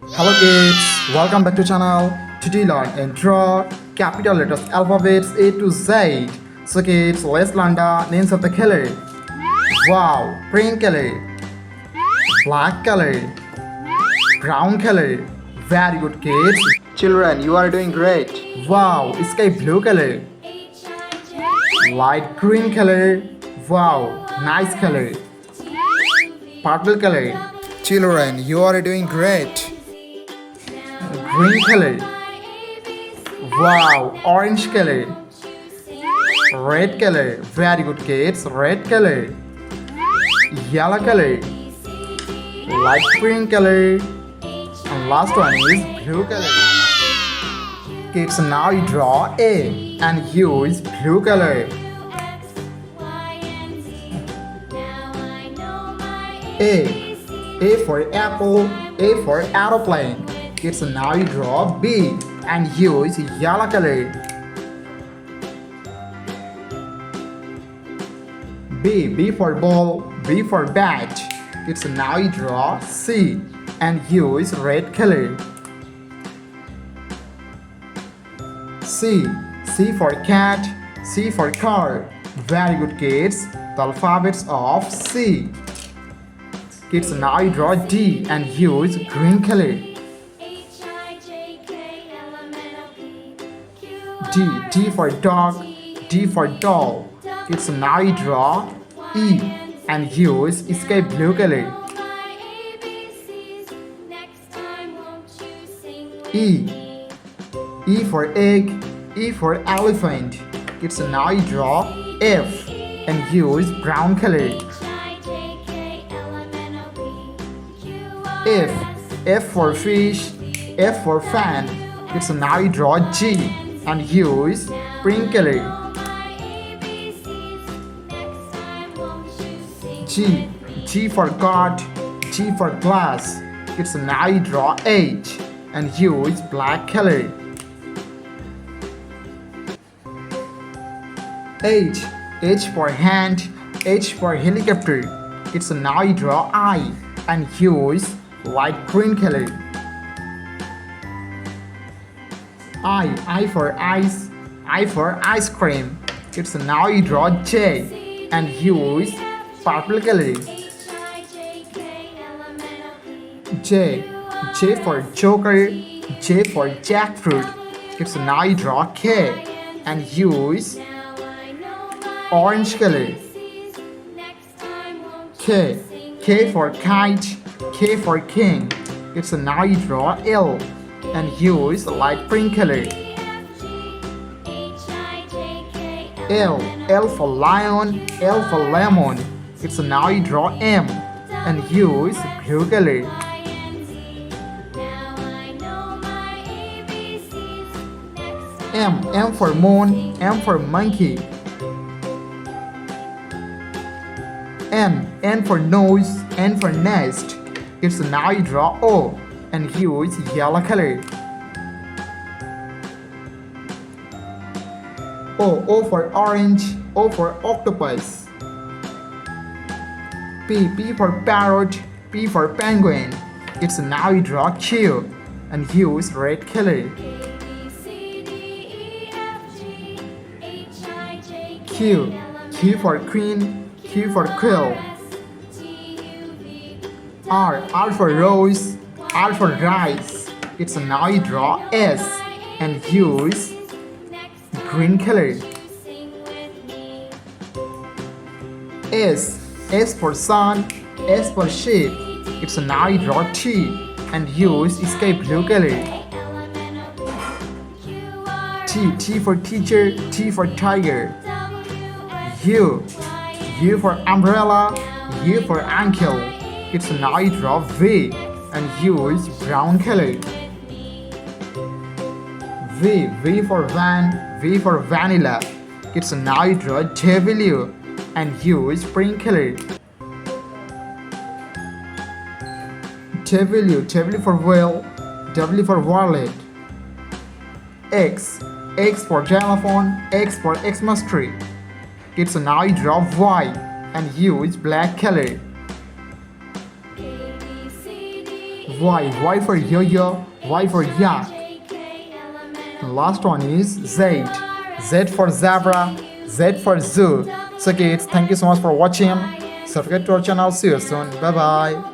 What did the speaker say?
Hello kids, welcome back to channel. Today learn and draw capital letters alphabets A to Z. So kids, let's learn the names of the color. Wow, pink color, black color, brown color. Very good kids. Children, you are doing great. Wow, sky blue color, light green color. Wow, nice color. Purple color. Children, you are doing great. Green color. Wow, orange color. Red color. Very good kids. Red color. Yellow color. Light green color. And last one is blue color. Kids, now you draw A and use blue color. A. A for apple. A for aeroplane. Kids, now you draw B and use yellow color. B for ball, B for bat. Kids, now you draw C and use red color. C for cat, C for car. Very good kids. The alphabets of C. Kids, now you draw D and use green color. D for dog, D for doll. Kids, now you draw E and use sky blue color. E for egg, E for elephant. Kids, now you draw F and use brown color. F for fish, F for fan. Kids, now you draw G and use pink color. G for God, G for glass. Kids, now you draw H and use black color. H for hand, H for helicopter. Kids, now you draw I and use light green color. I for ice, I for ice cream. Kids, now you draw J and use purple color. J for joker, J for jackfruit. Kids, now you draw K and use orange color. K for kite, K for king. Kids, now you draw L and use light pink color. L for lion, L for lemon. Kids, now you draw M and use blue color. M for moon, M for monkey. N for nose, N for nest. Kids, now you draw O and use yellow color. O for orange, O for octopus. P for parrot, P for penguin. Kids, now you draw Q and use red color. Q for queen, Q for quill. R for rose, R for rice. It's now you draw S and use green color. S for sun, S for sheep. It's now you draw T and use sky blue color. T for teacher, T for tiger. U for umbrella, U for ankle. It's now you draw V and use brown color. V for van, V for vanilla. It's now you draw W and use pink color. W for whale, W for wallet. X for telephone, X for Xmas tree. It's now you draw Y and use black color. Y for yo-yo, Y for yak. And last one is Z. Z for zebra, Z for zoo. So kids, thank you so much for watching. Subscribe to our channel. See you soon. Bye bye.